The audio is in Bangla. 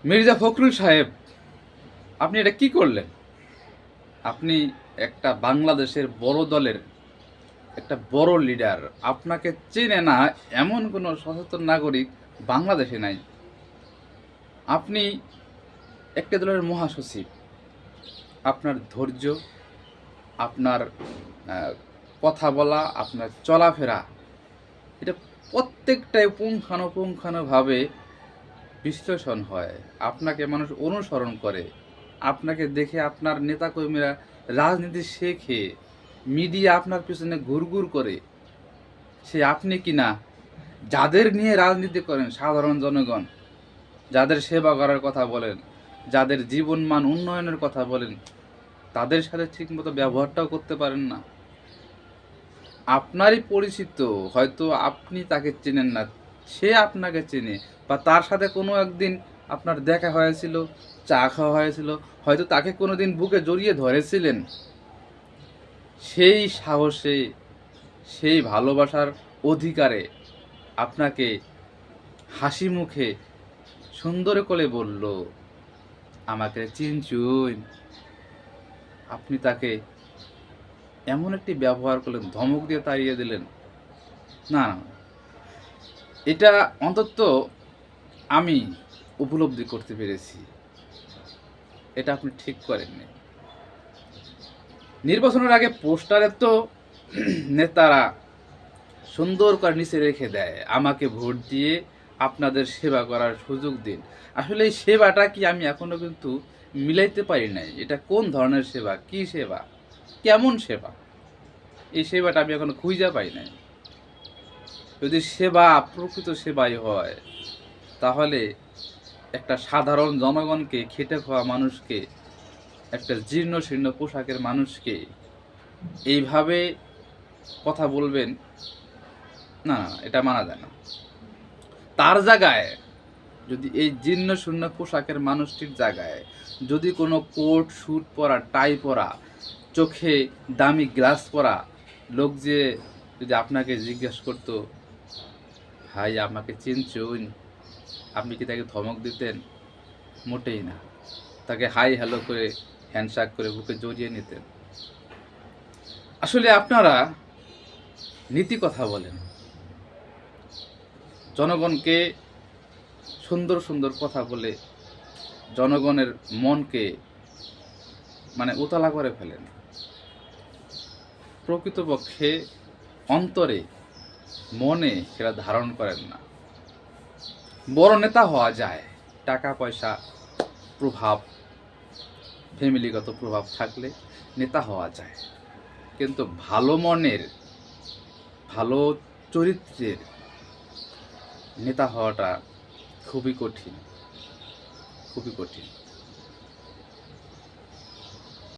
মির্জা ফখরুল সাহেব, আপনি এটা কি করলেন? আপনি একটা বাংলাদেশের বড় দলের একটা বড় লিডার। আপনাকে চেনে না এমন কোনো সচেতন নাগরিক বাংলাদেশে নাই। আপনি একটা দলের মহাসচিব। আপনার ধৈর্য, আপনার কথা বলা, আপনার চলাফেরা, এটা প্রত্যেকটাই পুঙ্খানুপুঙ্খানুভাবে বিশ্লেষণ হয়। আপনাকে মানুষ অনুসরণ করে, আপনাকে দেখে আপনার নেতাকর্মীরা রাজনীতি শেখে, মিডিয়া আপনার পিছনে ঘুরঘুর করে। সে আপনি কি না যাদের নিয়ে রাজনীতি করেন, সাধারণ জনগণ, যাদের সেবা করার কথা বলেন, যাদের জীবনমান উন্নয়নের কথা বলেন, তাদের সাথে ঠিকমতো ব্যবহারটাও করতে পারেন না। আপনারই পরিচিত, হয়তো আপনি তাকে চেনেন না, সে আপনাকে চেনে, বা তার সাথে কোনো একদিন আপনার দেখা হয়েছিল, চা খাওয়া হয়েছিল, হয়তো তাকে কোনো দিন বুকে জড়িয়ে ধরেছিলেন। সেই সাহসে, সেই ভালোবাসার অধিকারে আপনাকে হাসি মুখে সুন্দর করে বলল, আমাকে চিনচুন। আপনি তাকে এমন একটি ব্যবহার করলেন, ধমক দিয়ে তাড়িয়ে দিলেন। না না, এটা অন্তত আমি উপলব্ধি করতে পেরেছি, এটা আপনি ঠিক করেননি। নির্বাচনের আগে পোস্টারে তো নেতারা সুন্দর করে নিচে রেখে দেয়, আমাকে ভোট দিয়ে আপনাদের সেবা করার সুযোগ দিন। আসলে এই সেবাটা কি আমি এখনো কিন্তু মিলাইতে পারি নাই। এটা কোন ধরনের সেবা, কি সেবা, কেমন সেবা, এই সেবাটা আমি এখনো খুঁজে পাই নাই। যদি সেবা প্রকৃত সেবাই হয়, তাহলে একটা সাধারণ জনগণকে, খেটে খাওয়া মানুষকে, একটা জীর্ণ শীর্ণ পোশাকের মানুষকে এইভাবে কথা বলবেন? না না, এটা মানা যায় না। তার জায়গায় যদি এই জীর্ণ শূন্য পোশাকের মানুষটির জায়গায় যদি কোনো কোট স্যুট পরা, টাই পরা, চোখে দামি গ্লাস পরা লোক যে যদি আপনাকে জিজ্ঞাসা করতো, ভাই আমাকে চিনচুন, আপনি কি তাকে ধমক দিতেন? মোটেই না। তাকে হাই হ্যালো করে, হ্যান্ডশেক করে বুকে জড়িয়ে নিতেন। আসলে আপনারা নীতি কথা বলেন, জনগণকে সুন্দর সুন্দর কথা বলে জনগণের মনকে উতলা করে ফেলেন। প্রকৃতপক্ষে অন্তরে, মনে সেটা ধারণ করেন না। বড় নেতা হওয়া যায়, টাকা পয়সা, প্রভাব, ফ্যামিলিগত প্রভাব থাকলে নেতা হওয়া যায়, কিন্তু ভালো মনের, ভালো চরিত্রের নেতা হওয়াটা খুবই কঠিন, খুবই কঠিন।